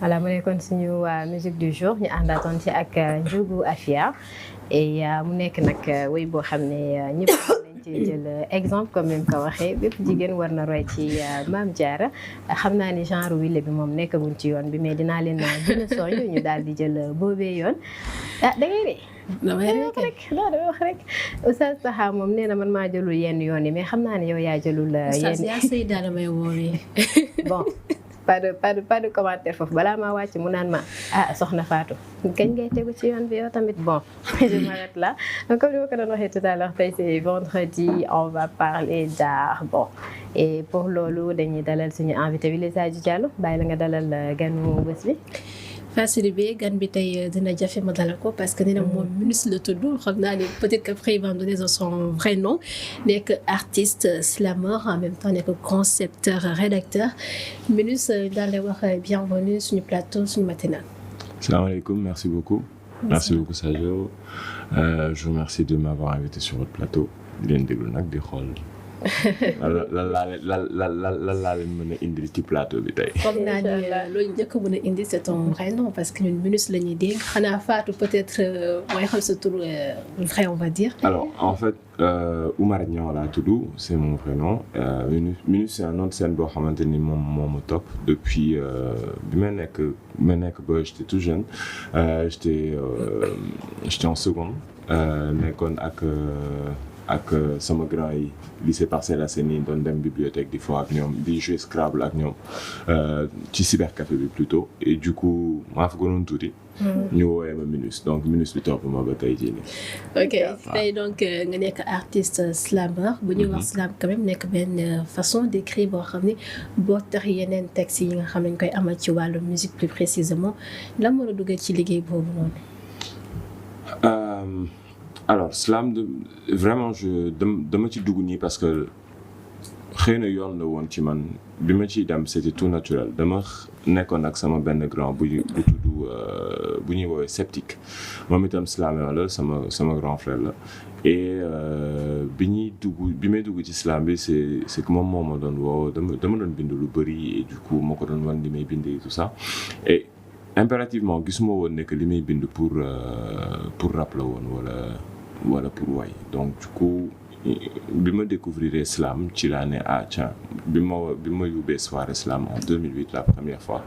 voilà mu nekkoon suñu musique du jour ñu àndaatoon ci ak Ndiogou Afia et mu nekk nag woy boo xam ne ñëpp nañ ci jël exemple comme ni mu ko waxee bépp jigéen war na roy ci Mame Diarra xam naa ni genre wile bi moom nekkaguñ ci yoon bi mais dinaa leen gën a soññ ñu daal di jël boobee yoon da ngay ree damay wax rek Oustaz Taha moom nee na man maa jëlul yenn yoon yi mais xam naa ne yow yaa jëlul yenn yaa sëy daal damay woowee bon pas de commentaire foofu balaa maa wàcc mu naan ma soxna Fatou kañ ngay tegu ci yoon bi yow tamit bon je m'arrête là donc comme ni ma ko doon waxee tout à l'heure tey c'est vendredi on va parler d'art bon et pour loolu dañuy dalal suñu invité bi Lissa Diallo bàyyi la nga dalal ganu bés bi Fassili bi gan bi tey dina jafe ma dalal ko parce que nee na moom ministre la tudd xam naa ne peut-être qu'après il va me donner son vrai nom nekk artiste slameur en même temps nekk concepteur rédacteur ministre daal di wax bienvenue suñu plateau suñu matinal. Salaamaaleykum, merci beaucoup. Merci beaucoup Sadio. Je vous remercie de m'avoir invité sur votre plateau. di leen déglu nag di xool. lan laa leen mën a indil ci plateau bi tey. comme naa ni loolu njëkk a mën a indi c'est ton vrai nom parce que ñun ministre la ñuy dégg xanaa Fatou peut-être mooy xam sa tur vrai on va dire. alors en fait Oumar Niang laa tudd c'est mon vrai nom ministre c'est un nom de scène boo xamante ni moo ma topp depuis bi ma nekk ba j'étais tout jeune j'étais en seconde nekkoon ak sama grand yi lycée Parcelles Assainies doon dem bibliothèque di fo ak ñoom di jouer Scrabble ak ñoom ci cybercafé bi plutôt et du coup maa fa gënoon tuuti. ñu woowee ma ministre donc ministre bi topp ma ba tey jii nii. ok tey donc nga nekk artiste slameur bu ñuy wax slam quand même nekk benn façon d'écrire boo xam ne boo tax yeneen textes yi nga xam ne ñu koy amal ci wàllu musique plus précisément lan moo la dugal ci liggéey boobu noonu. alors slam vraiment dama ci dugg nii parce que xëy na yoon la woon ci man bi ma ciy dem c'était tout naturel dama nekkoon ak sama benn grand bu tudd bu ñuy woowee Sceptique moom itam slameur la sama grand frère la et bi may dugg ci slam bi c'est que moom moo ma doon woo dama doon bind lu bëri et du coup moo ko doon wan li may bind et tout ça et impérativement gisuma woon ne que li may bind pour rap la woon wala pour way donc du coup bi ma découvrir slam ci laa ne tiens bi ma yóbbee soirée slam en 2008 la première fois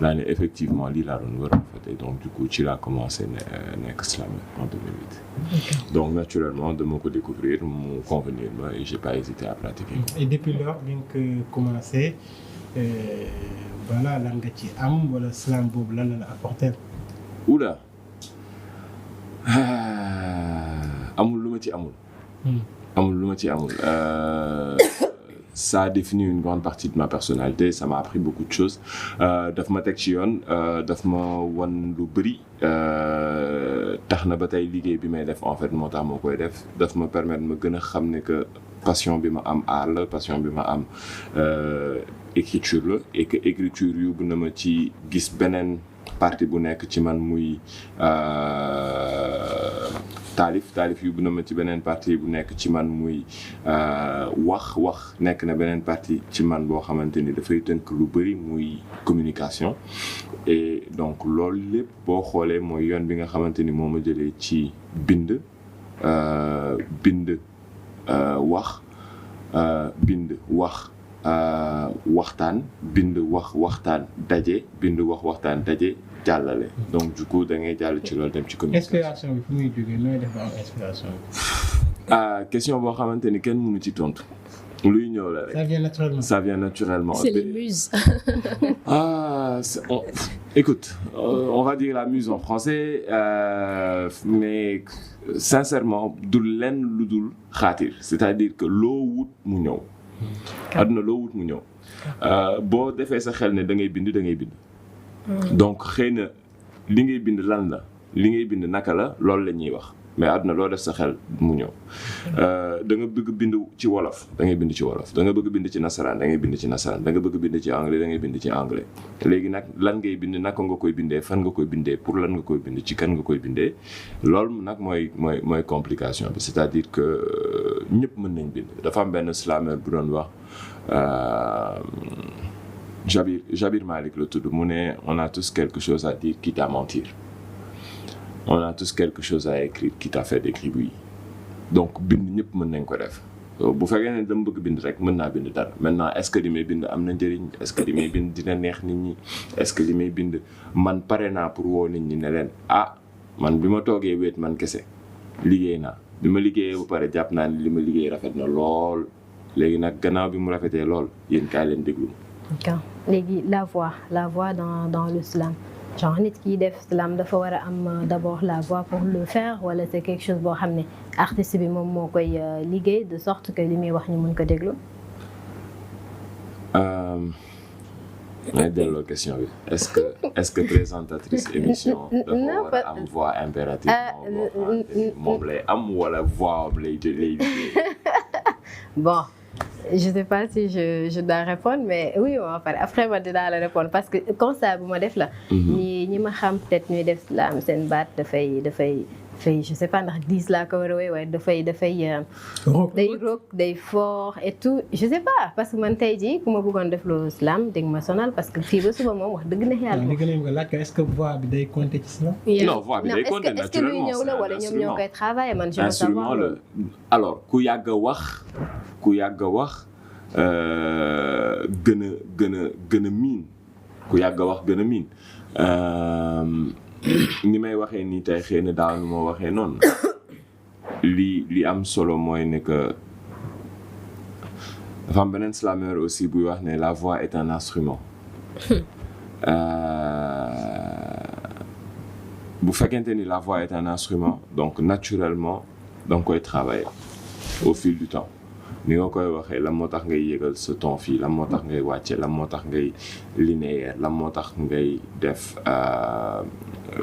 laa ne effectivement lii laa doon war a fêter donc du coup ci laa commencé nekk slam en 2008 donc naturellement dama ko découvrir mu convenir ma et j'ai pas hésité à pratiquer. Et depuis lors bi nga ko commencé voilà lan nga ci am wala slam boobu lan la apporter. oula amul lu ma ci amul. Ça a défini une grande partie de ma personnalité, ça m'a appris beaucoup de choses. Daf ma teg ci yoon daf ma wan lu bëri tax na ba tey liggéey bi may def en fait moo tax moo koy def daf ma permettre ma gën a xam ne que passion bi ma am art la passion bi ma am écriture la et que écriture yóbbu na ma ci gis beneen partie bu nekk ci man muy taalif yóbbu na ma ci beneen partie bu nekk ci man muy wax nekk na beneen partie ci man boo xamante ni dafay tënk lu bëri muy communication et donc loolu lépp boo xoolee mooy yoon bi nga xamante ni moo ma jëlee ci bind wax waxtaan bind waxtaan daje jàllale donc du coup da ngay jàll ci loolu dem ci communication. inspiration bi fu muy jógee nooy def ba am inspiration bi. question boo xamante ni kenn mënu ci tontu luy ñëw la rek. Ça vient naturellement. C'est les muses. Écoute, on va dire la muse en français mais sincèrement du lenn lu dul xaatir c'est-à-dire que loo wut mu ñëw. àdduna loo wut mu ñëw boo defee sa xel ne da ngay bind donc xëy na li ngay bind lan la li ngay bind naka la loolu la ñuy wax mais àdduna loo def sa xel mu ñëw da nga bëgg bind ci wolof da ngay bind ci wolof da nga bëgg bind ci nasaraan da ngay bind ci nasaraan da nga bëgg bind ci anglais da ngay bind ci anglais léegi nag lan ngay bind naka nga koy bindee fan nga koy bindee pour lan nga koy bind ci kan nga koy bindee loolu nag mooy complication bi c'est-à-dire que ñëpp mën nañ bind dafa am benn slameur bu doon wax Jabir Malik la tudd mu ne on a tous quelque chose à dire quitte à mentir on a tous quelque chose à écrire quitte à faire des gribouillis donc bind ñëpp mën nañ ko def bu fekkee ne dama bëgg bind rek mën naa bind dara maintenant est-ce que li may bind am na njëriñ est-ce que li may bind dina neex nit ñi est-ce que li may bind man pare naa pour woo nit ñi ne leen man bi ma toogee wéet man kese liggéey naa bi ma liggéeyee ba pare jàpp naa ne li ma liggéey rafet na lool léegi nag gannaaw bi mu rafetee lool yéen kaay leen déglu. d'accord léegi la voix dans l'islam genre nit ki def islam dafa war a am d'abord la voix pour le faire wala c'est quelque chose boo xam ne artiste bi moom moo koy liggéey de sorte que li muy wax ñu mën ko déglu. may delloo question bi est-ce que présentatrice émission dafa war a am voix impérativement moom lay am wala voix am lay liggéey. Bon. Je sais pas si je dois répondre mais oui on va parler après man dinaa la répondre parce que constat bu ma def la. ñi ma xam peut-être ñuy def islam seen baat dafay je sais pas ndax 10 laa ko war a wéy waaye dafay day rock day fort et tout je sais pas parce que man tey jii ku ma bëggoon def lu islam dégg ma sonal parce que fii ba suba moom wax dëgg na yàlla. waaw li nga laaj est-ce que voix bi day compter ci islam. non voix bi day compter naturellement. est-ce que luy ñëw la wala ñoom ñoo koy travailler man je veux savoir. alors ku yàgg a wax gën a miin ku yàgg a wax gën a miin ni may waxee nii tey xëy na daaw nu ma waxee noonu li am solo mooy ne que dafa am beneen slameur aussi buy wax ne la voix est un instrument bu fekkente ni la voix est un instrument donc naturellement da nga koy travailler au fil du temps ni nga koy waxee lan moo tax ngay yégal sa ton fii lan moo tax ngay wàcce lan moo tax ngay linéaire lan moo tax ngay def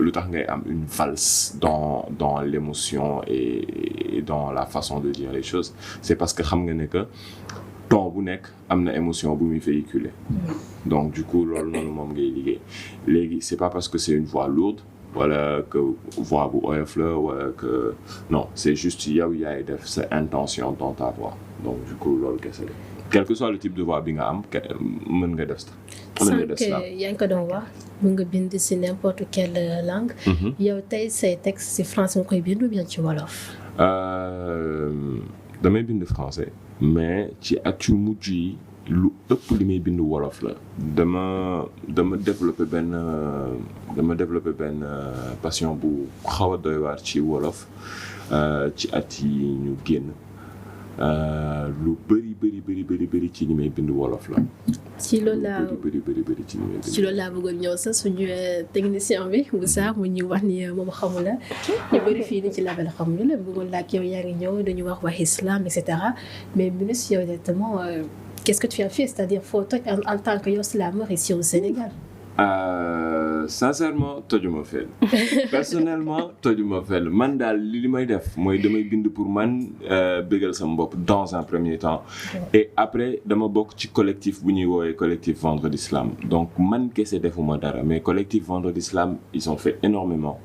lu tax ngay am une valse dans l'émotion et dans la façon de dire les choses c'est parce que xam nga ne que ton bu nekk am na émotion bu muy véhiculer donc du coup loolu noonu moom ngay liggéey léegi c'est pas parce que c'est une voix lourde wala que voix bu oyof la wala que non c'est juste yow yaay def sa intention dans ta voix donc du coup loolu kese la quel que soit le type de voix bi nga am mën nga def sànq yaa ngi ko doon wax mën nga bind si n'importe quelle langue yow tey say texte si français nga koy bind ou bien ci wolof damay bind français mais ci at yu mujj yi lu ëpp li may bind wolof la dama développé benn passion bu xaw a doy waar ci wolof ci at yi ñu génn lu bëri ci li may bind wolof la. ci loolu laa bëri ci li may bind. ci loolu laa bëggoon ñëw sax suñu technicien bi Moussa mu ñu wax ni moom xamul la ñu bëri fii ni ci label xamuñu la bëggoon laaj yow yaa ngi ñëw dañu wax islam et cetera mais ministre yow exactement qu'est-ce que tu as fait c'est-à-dire foo toj en tant que yow slameur ici au Sénégal. Sincèrement tojuma fenn personnellement tojuma fenn man daal li may def mooy damay bind pour man bégal sama bopp dans un premier temps et après dama bokk ci collectif bu ñuy woowee collectif Vendredi Slam donc man kese defuma dara mais collectif Vendredi Slam ils ont fait énormément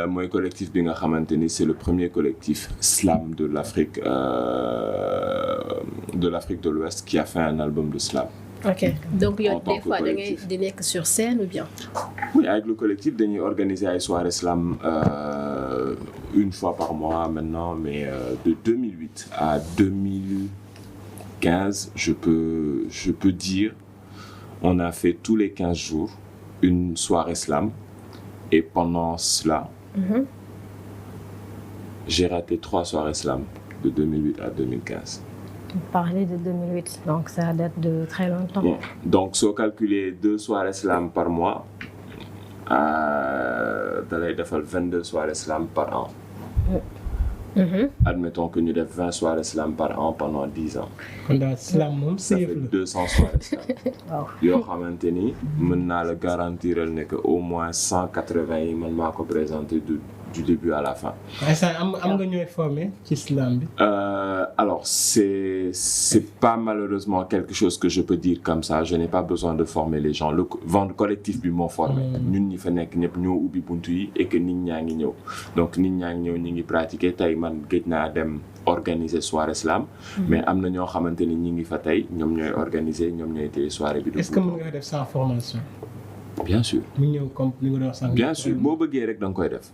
mooy collectif bi nga xamante ni c'est le premier collectif slam de l'Afrique de l'Ouest qui a fait un album de slam. Ok, donc des fois da ngay di nekk sur scène ou bien? Oui, avec le collectif dañuy organiser ay soirées slam une fois par mois maintenant, mais de 2008 à 2015, je peux dire, on a fait tous les 15 jours une soirée slam et pendant cela, j'ai raté 3 soirées slam de 2008 à 2015. Parler de 2008, donc ça date de très longtemps. Bon, donc soo calculer 2 soirées slam par mois da lay defal 22 soirées slam par an. Admettons que ñu def 20 soirées slam par an pendant 10 ans. kon daal slam moom ça fait 200 soirées slam. yoo xamante ni mën naa la garantiral ne que au moins 180 yi man maa ko présenté du début à la fin. am nga ñooy formé ci islam bi. Alors c'est pas malheureusement quelque chose que je peux dire comme ça. Je n'ai pas besoin de former les gens. Le collectif bi moo formé. ñun ñi fa nekk ñëpp ñoo ubbi buntu yi et que nit ñaa ngi ñëw donc nit ñaa ngi ñëw ñu ngi pratiquer tey man gëj naa dem organiser soirée slam. mais am na ñoo xamante ni ñi ngi fa tey ñoom ñooy organiser ñoom ñooy téye soirée bi. est-ce que mën nga def sans formation. bien sûr. mu ñëw comme ni nga doon wax sànq. bien sûr boo bëggee rek da nga koy def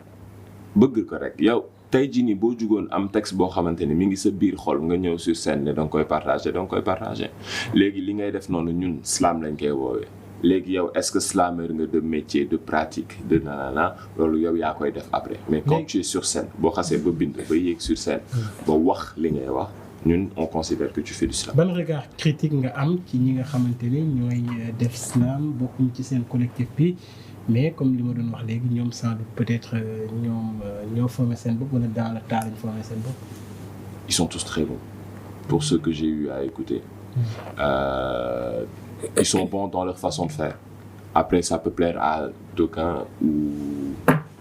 bëgg ko rek yow tey jii nii boo jugoon am texte boo xamante ni mi ngi sa biir xol nga ñëw sur scène ne da nga koy partager léegi li ngay def noonu ñun slam lañ koy woowee. léegi yow est-ce que slameur nga de métier de pratique de nanana loolu yow yaa koy def après mais quand tu es sur scène boo xasee ba bind ba yéeg sur scène ba wax li ngay wax ñun on considère que tu fais du slam. ban regard critique nga am ci ñi nga xamante ni ñooy def slam bokkuñ ci seen collectif bi mais comme li ma doon wax léegi ñoom sans doute peut-être ñoo formé seen bopp wala dans le tas lañ formé seen bopp. Ils sont tous très bons pour ceux que j'ai eu à écouter. Ils sont bons dans leur façon de faire. Après, ça peut plaire à d'aucuns ou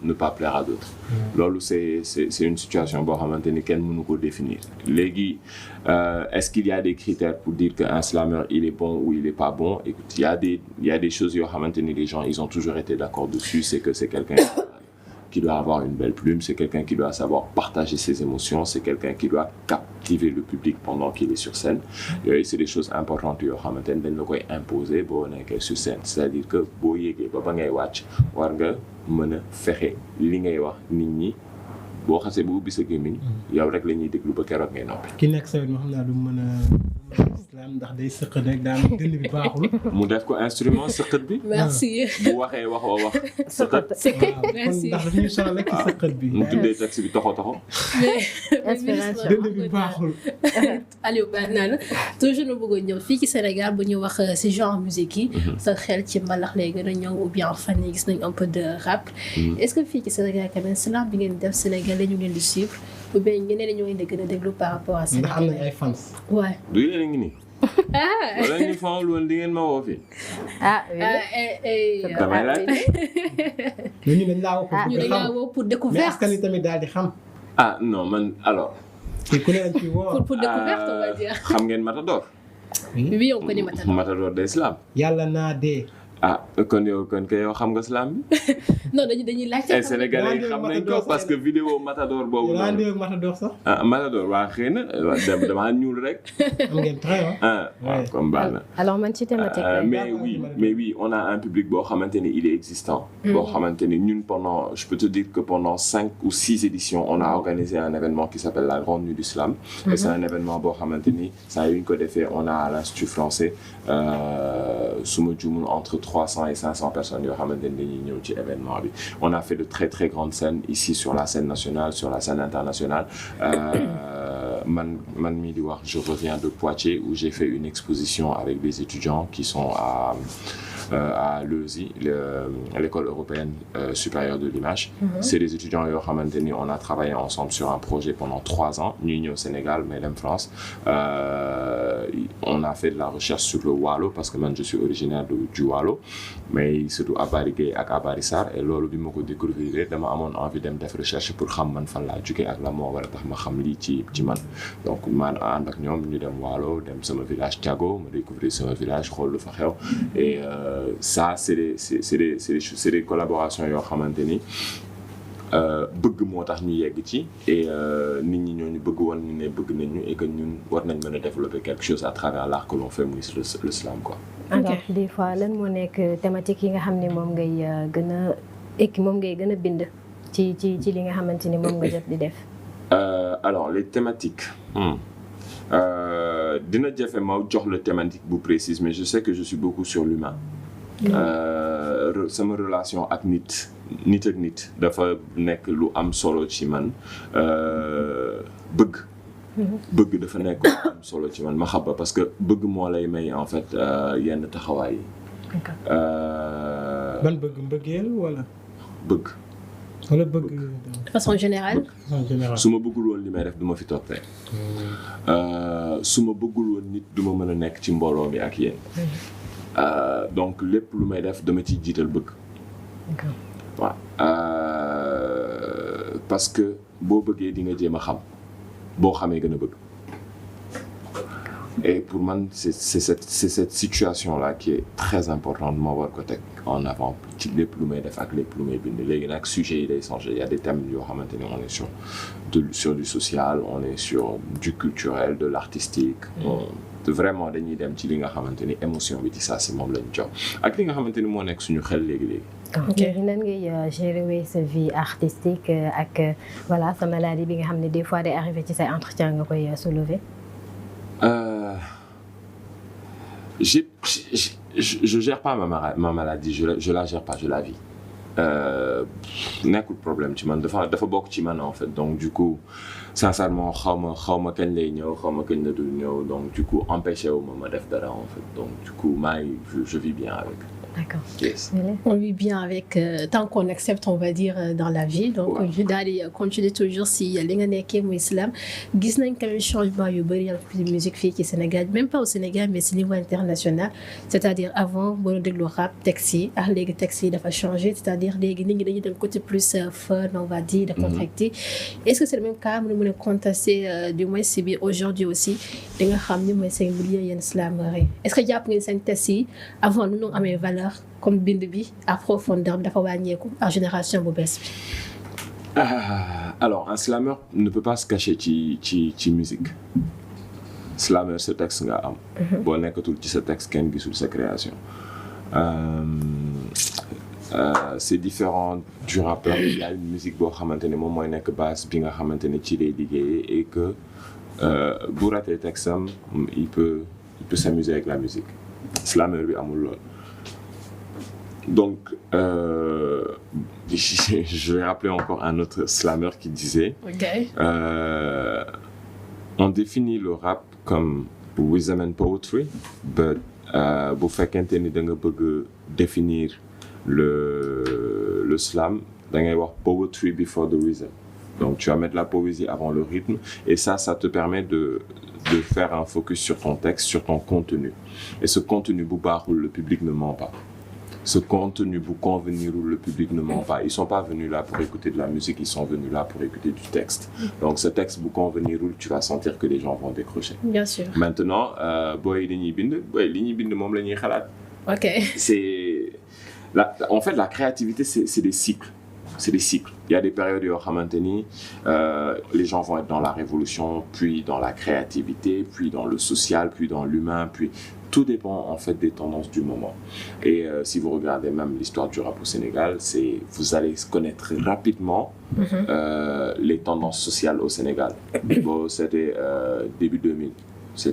ne pas plaire à d'autres. Loolu c'est une situation boo xamante ni kenn mënu ko définir. Léegi, est-ce qu'il y a des critères pour dire qu'un slameur il est bon ou il est pas bon? Écoute, il y a des choses yoo xamante ni les gens ils ont toujours été d'accord dessus, c'est que c'est quelqu'un qui doit avoir une belle plume, c'est quelqu'un qui doit savoir partager ses émotions, c'est quelqu'un qui doit captiver le public pendant qu'il est sur scène. Yooyu c'est des choses importantes yoo xamante ne dañ la koy imposer boo nekkee sur scène, c'est-à-dire que boo yéegee ba ngay wàcc war nga mën a fexe li ngay wax nit ñi boo xasee ba ubbi sa gémmiñ yow rek la ñuy déglu ba keroog ngay noppi. ki nekk sa moo xam naa du mën a islam ndax day sëqat rek daa am dënn bi baaxul. mu def ko instrument sëqat bi. merci. bu waxee wax sëqat. merci ndax dafa ñu sonal rek ci sëqat bi. mu tuddee texte bi toxo. dënn bi baaxul. Aliou Ba naan toujours na bëggoon ñëw fii ci Sénégal bu ñu wax ci genre musique yi. sa xel ci mbalax lay gën a ñëw ou bien fan yi gis nañ un peu de rap. est-ce que fii ci Sénégal quand même slam bi ngeen def Sénégal ñu leen di suivre ou bien ñeneen ñoo leen di gën a déglu par rapport à Sénégal. ndax am nañ ay fans. waaw. du yéen a ngi nii. wala ñu fanul woon di ngeen ma woo fii. damay laaj. ñu dañ laa woo pour découverte mais askan wi tamit daal di xam. Non man alors. ku ne lañ ci woo. pour découverte on va dire. xam ngeen Matador. oui on connaît Matador. Matador de slam. yàlla naa dee. kon yow xam nga slam bi. non dañuy laajte. ay Sénégalais yi xam nañ ko parce que vidéo Matador boobu. yaa ngi Matador sax. Matador waa xëy na damaa ñuul rek. am ngeen très waaw comme baax na. alors man ci thématique mais oui on a un public boo xamante ni il est existant. boo xamante ni ñun je peux te dire que pendant 5 ou 6 éditions on a organisé un événement qui s'appelle la Grande Nuit du Slam. et c'est un événement boo xamante ni saa yu ñu ko defee on a à l'Institut français su ma juumul entre 300 et 500 personnes yoo xamante ni dañuy ñëw ci événement bi. On a fait de très très grandes scènes ici sur la scène nationale, sur la scène internationale. Man mii di wax, je reviens de Poitiers où j'ai fait une exposition avec des étudiants qui sont à l'EUSI, l'école européenne supérieure de l'image. C'est des étudiants yoo xamante ni on a travaillé ensemble sur un projet pendant 3 ans. ñuy ñëw Sénégal mais dem France. On a fait de la recherche sur le Waalo parce que man je suis originaire du Waalo mais surtout à Bari Gueye ak à Bari Sarr et loolu bi ma ko découvrir dama amoon envie dem def recherche pour xam man fan laa jóge ak la moo war a tax ma xam lii ci man donc man ànd ak ñoom ñu dem Waalo dem sama village Thiago ma découvrir sama village xool lu fa xew et ça c'est des collaborations yoo xamante ni bëgg moo tax ñu yegg ci et nit ñi ñooñu bëgg woon ñu ne bëgg nañu et que ñun war nañ mën a développer quelque chose à travers l'art que l'on fait muy le slam quoi. alors des fois lan moo nekk thématique yi nga xam ne moom ngay gën a bind ci li nga xamante ni moom nga jot di def. alors les thématiques. dina jafe ma jox la thématique bu précise mais je sais que je suis beaucoup sur l'humain. sama relation ak nit ak nit dafa nekk lu am solo ci man bëgg dafa nekk lu am solo ci man maxaba parce que bëgg moo lay may en fait yenn taxawaay yi. ban mbëggeel wala. bëgg. wala bëgg. de façon générale. su ma bëggul woon li may def du ma fi toog tey. su ma bëggul woon nit du ma mën a nekk ci mbooloo mi ak yéen. donc lépp lu may def dama ciy jiital bëgg. waaw parce que boo bëggee di nga jéem a xam boo xamee gën a bëgg. Et pour moi, c'est cette situation-là qui est très importante de m'avoir côté en avant. Les plumes de fac, les plumes de les sujets ils changent. Il y a des thèmes maintenant on est sur du social, on est sur du culturel, de l'artistique. Vraiment dañuy dem ci li nga xamanteni émotion bi ci saa si moom lañ jox ak li nga xamanteni moo nekk suñu xel léegi-léegi. ok nan ngay gérer sa vie artistique ak voilà sa maladie bi nga xam ne des fois day arrivé ci say entretien nga koy soulever. Je gère pas ma maladie, je la gère pas, je la vis. Nekkul problème ci man dafa bokk ci man en fait, donc du coup sincèrement xaw ma kañ lay ñëw xaw ma kañ la dul ñëw, donc du coup empêché wu ma def dara en fait, donc du coup je vis bien avec. D'accord. Yes. On vit bien avec tant qu'on accepte, on va dire, dans la vie. Donc, je vais continuer toujours si li nga nekkee muy islam. Gis nañ quand même changement yu bari ci musique fii ci Sénégal, même pas au Sénégal mais au niveau international. C'est-à-dire avant boo doon déglu rap texte yi ak léegi texte yi dafa changé, c'est-à-dire léegi nit ñi dañuy dem côté plus fun, on va dire, décontracté. Est-ce que c'est le même cas mën a contester du moins si bi aujourd'hui aussi da nga xam ni mooy seen milieu yenn slameurs. Est-ce que jàpp ngeen seen texte yi avant nu ñu amee valeur comme bind bi à profondeur dafa wàññeeku à génération bu bees bi. Alors un slammer ne peut pas se cacher ci musique. Slammer ce texte nga am. boo nekkatul ci sa texte kenn gisul sa création. C'est différent du rappeur. Il y a une musique boo xamante ne moom mooy nekk base bi nga xamante ne ci lay liggéeyee et que bu ratee texte am il peut s'amuser avec la musique. Slammer bi amul lool. Donc, je vais rappeler encore un autre slammer qui disait on définit le rap comme rhythm and poetry, but bu fekkente ni da nga bëgg définir le slam da ngay wax poetry before the rhythm. Donc, tu vas mettre la poésie avant le rythme et ça te permet de faire un focus sur ton texte, sur ton contenu. Et ce contenu bu baaxul, le public ne ment pas. Ce contenu vous convenir ou le public ne ment pas. Ils sont pas venus là pour écouter de la musique, ils sont venus là pour écouter du texte. Donc ce texte vous convenir ou tu vas sentir que les gens vont décrocher. Bien sûr. Maintenant, boy li ñuy bind moom la ñuy xalaat. Ok. En fait, la créativité, c'est des cycles. C'est des cycles. Il y a des périodes où les gens vont être dans la révolution, puis dans la créativité, puis dans le social, puis dans l'humain, puis tout dépend en fait des tendances du moment. Et si vous regardez même l'histoire du rap au Sénégal, vous allez connaître rapidement les tendances sociales au Sénégal. Bon, c'était début 2000.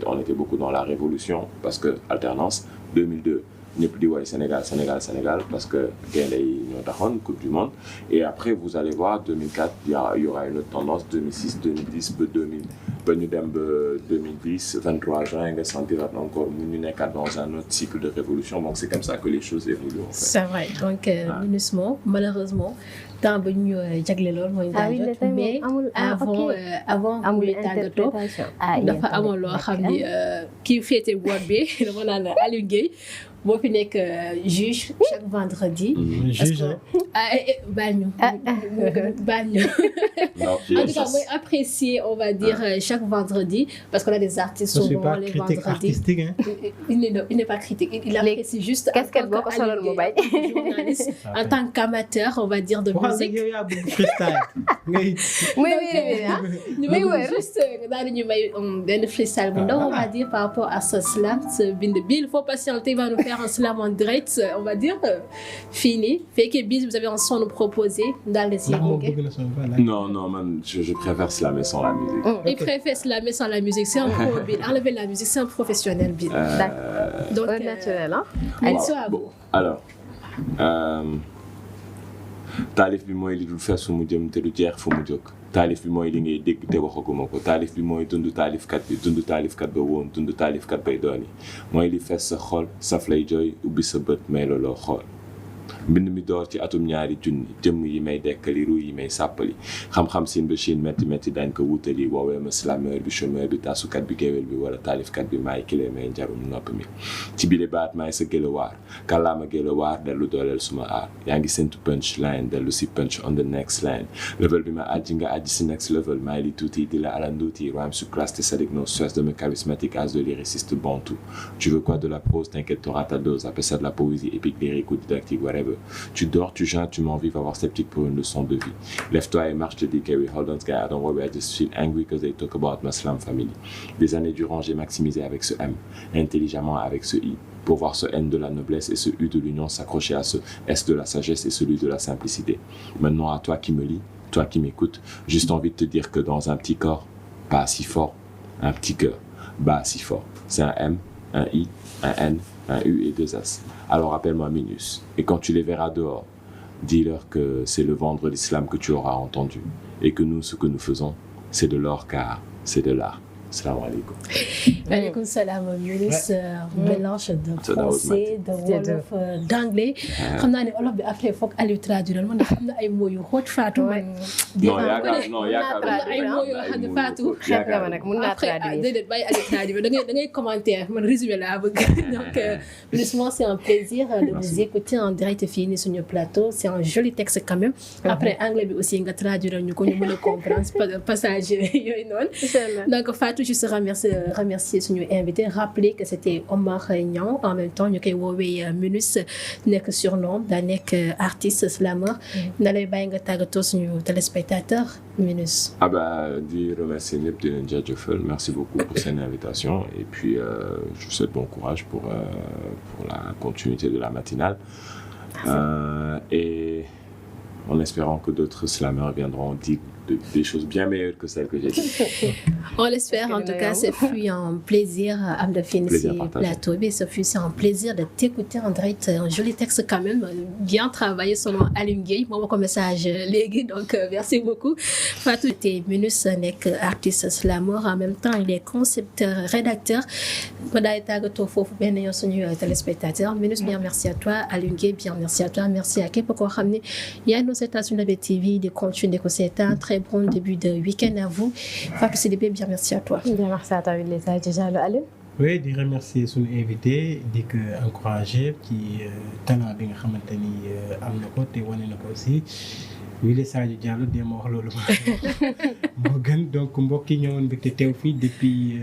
On était beaucoup dans la révolution parce que alternance 2002. ñëpp di woy Sénégal parce que gaynde yi ñoo taxoon Coupe du Monde et après vous allez voir 2004 il y aura une autre tendance 2006 2010 ba 2000 ba ñu dem ba 2010 23 juin nga sentirat encore ñu nekkaat dans un autre cycle de révolution donc c'est comme ça que les choses évoluent en fait. C'est vrai donc MINUSMA malheureusement temps ba ñu jagle lool mooy jot mais avant muy tàggatoo dafa amoon loo xam ni kii féete boîte bi dama naan Aliou Gueye boo fi nekk juge chaque vendredi. Juge baal ñu. En tout cas mooy apprécier on va dire chaque vendredi parce qu'on a des artistes souvent les vendredis. Artistique, hein? Il n'est pas critique il apprécie juste casquette boo ko solal mu bañ. Journaliste en tant qu'amateur on va dire de musique. yow yaa bëgg freestyle ngay. muy wër juste daal di ñu may benn freestyle bu ndaw on va dire par rapport à ce slam ce bind bi il faut patienter il va nous faire un slam en direct on va dire fini fekkee bis vous avez un son à nous proposer daal di si non man je préfère slammer sans la musique. Il préfère slammer sans la musique c'est un pro Bill enlever la musique c'est un professionnel Bill. Donc naturel hein. Bon alors taalif bi mooy li dul fees fu mu jëm te du jeex fu mu jóg taalif bi mooy li ngay dégg te waxaguma ko taalif bi mooy dund taalifkat bi dund taalifkat ba woon dund taalifkat bay dooni mooy li fees sa xol saf lay jooy ubbi sa bët may looloo xool mbind mi door ci atum ñaari junni jëmm yi may dekkali ru yi may sàppali xam-xam sin ba Chine métti métti dañ ko wutali woowee ma slameur bi chômeur bi tasukat bi géwél bi wala taalifkat bi maay kilee may njarum nopp mi ci bile baat maay sa gëlëwaar kàllaama gëlëwaar dellu dooleel suma aar yaa ngi séntu punch line dellu si punch on the next line level bi ma àjji nga àjji si next level maay li tuuti di la alanduuti rhyme sur classe te sadik no stress de mes charismatique as de lyriciste bantou tu veux quoi de la prose t'inquiète t'auras ta dose appelle ça de la poésie épique lyrique ou didactique whatever. Tu dors, tu jeûnes, tu m'envies, va voir sceptique pour une leçon de vie. Lève-toi et marche, te dis Kerry, hold on, guy, I don't worry, I just feel angry because they talk about my slam family. Des années durant, j'ai maximisé avec ce M, intelligemment avec ce I, pour voir ce N de la noblesse et ce U de l'union s'accrocher à ce S de la sagesse et celui de la simplicité. Maintenant, à toi qui me lis, toi qui m'écoutes, juste envie de te dire que dans un petit corps, pas si fort, un petit cœur, bat si fort. C'est un M, un I, un N, un U et 2 S. Alors appelle-moi Minus. Et quand tu les verras dehors, dis-leur que c'est le vent de l'islam que tu auras entendu. Et que nous, ce que nous faisons, c'est de l'or car c'est de l'art. Salam alaikum. Alaikum salam, Yunus. Mélange de français, de wolof, d'anglais. xam naa ne olof bi après foog Aliou traduire man xam na ay mots yu xóot Fatou. non yaakaar ay mots yoo xam ne Fatou. xeet nga ma nag mun naa traduire. déedéet bàyyi Aliou traduire da ngay commentaire man résumé laa bëgg. Donc justement c'est un plaisir de vous écouter en direct fii nii suñu plateau. C'est un joli texte quand même. Après anglais bi aussi nga traduire ñu ko ñu mën a comprendre passage yooyu noonu. Donc Fatou juste remercier suñu invité rappeler que c'était Omar Niang en même temps ñu koy woowee Minus nekk surnom daa nekk artiste slameur na lay bàyyi nga tàggatoo suñu téléspectateur Minus. Di remercier ñëpp di leen jaajëfal merci beaucoup pour cette invitation et puis je vous souhaite bon courage pour la continuité de la matinale et en espérant que d'autres slameurs viendront dire des choses bien meilleures que celles que j'ai dites. On l'espère. En tout cas, ce fut un plaisir am de finir ce plateau. Ce fut un plaisir de t'écouter en direct. Un joli texte quand même, bien travaillé selon Alioune Gueye. Moi, mon message léegi, donc merci beaucoup. Fatou était Minus nekk artiste slameur. En même temps, il est concepteur, rédacteur. Ma daay tàggatoo foofu benn yoon suñu téléspectateur. Minus, bien merci à toi. Alioune Gueye, bien merci à toi. Merci à képp koo xam ne yaa ngi seetaan sur Label TV di continuer ko seetaan. Très bon début de week-end à vous. Fatou Sidibé, bien merci à toi. Bien merci à toi, Lisa Diallo. Alioune. Oui, di remercier suñu invité di ko encourager ci talent bi nga xamante ni am na ko te wane na ko aussi Wile Sadio Diallo de ma wax loolu moo gën donc mbokk yi ñëwoon mbégte teew fii depuis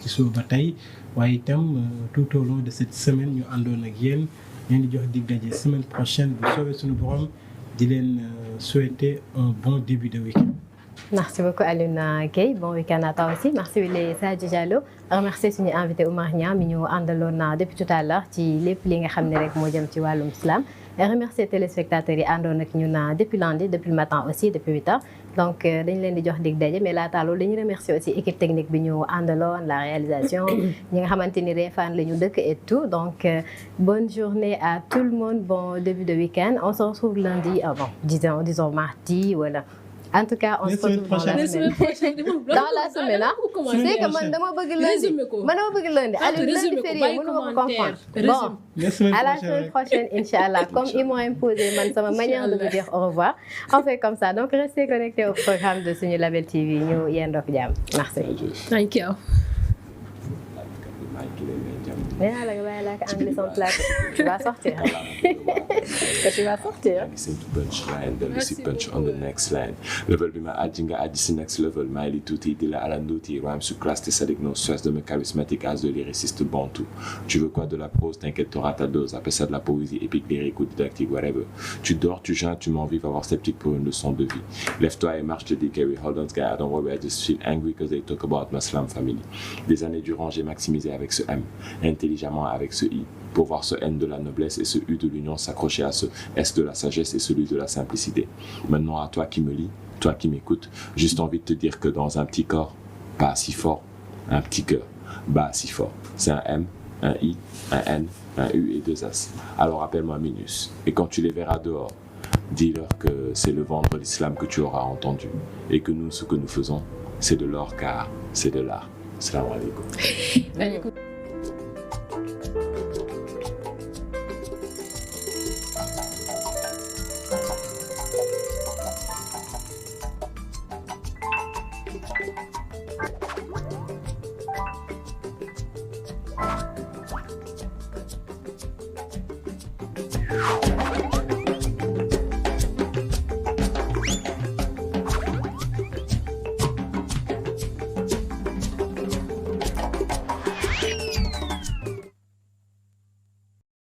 ci suba ba tey waaye itam tout au long de cette semaine ñu àndoon ak yéen leen di jox dig daje semaine prochaine bu soobee suñu borom di leen souhaiter un bon début de week-end. Merci beaucoup Alioune Gueye bon week-end à toi aussi merci Wile Sadio Diallo remercier suñu invité Omar Niang mi ñu àndaloon depuis tout à l'heure ci lépp li nga xam ne rek moo jëm ci wàllum islam et remercier téléspectateurs yi àndoon ak ñun depuis lundi depuis le matin aussi depuis 8 heures donc dañ leen di jox dig daje mais laata loolu dañuy remercier aussi équipe technique bi ñu àndaloon la réalisation ñi nga xamante ni Réfane la ñu dëkk et tout donc bonne journée à tout le monde bon début de week-end on se retrouve lundi disons mardi voilà. En tout cas, on se retrouve dans la semaine. Dans la semaine, hein? C'est que man dama bëgg lundi. Man dama bëgg lundi. Allez, lundi férié, mënuma ko comprendre. Bon, à la semaine prochaine, Inch'Allah. Comme ils m'ont imposé sama manière de vous dire au revoir. On fait comme ça. Donc, restez connectés au programme de suñu Label TV. Ñu yendoo ak jàmm. Merci. Thank you. Mais là, la anglais sans plaque. Tu vas sortir. Tu vas sortir. Listen to punchline, then listen punch on the next line. Level bi ma àjji nga àjji si next level. Maay li tuuti di la alanduuti. Rhyme sur classe te sadik no stress de mes charismatique as de lyriciste bantou. Tu veux quoi de la prose, t'inquiète, t'auras ta dose. Appelle ça de la poésie épique, lyrique ou didactique, whatever. Tu dors, tu jeûnes, tu m'envies, va voir sceptique pour une leçon de vie. Lève-toi et marche, te dis Kerry, hold on, guy, I don't worry, I just feel angry because they talk about my slam family. Des années durant, j'ai maximisé avec ce M, intelligemment avec ce I, pour voir ce N de la noblesse et ce U de l'union s'accrocher à ce S de la sagesse et celui de la simplicité. Maintenant, à toi qui me lis, toi qui m'écoutes, juste envie de te dire que dans un petit corps, pas si fort, un petit cœur, bat si fort. C'est un M, un I, un N, un U et 2 S. Alors appelle-moi Minus. Et quand tu les verras dehors, dis-leur que c'est le vent de l'islam que tu auras entendu. Et que nous, ce que nous faisons, c'est de l'or car c'est de l'art. Salam alaikum.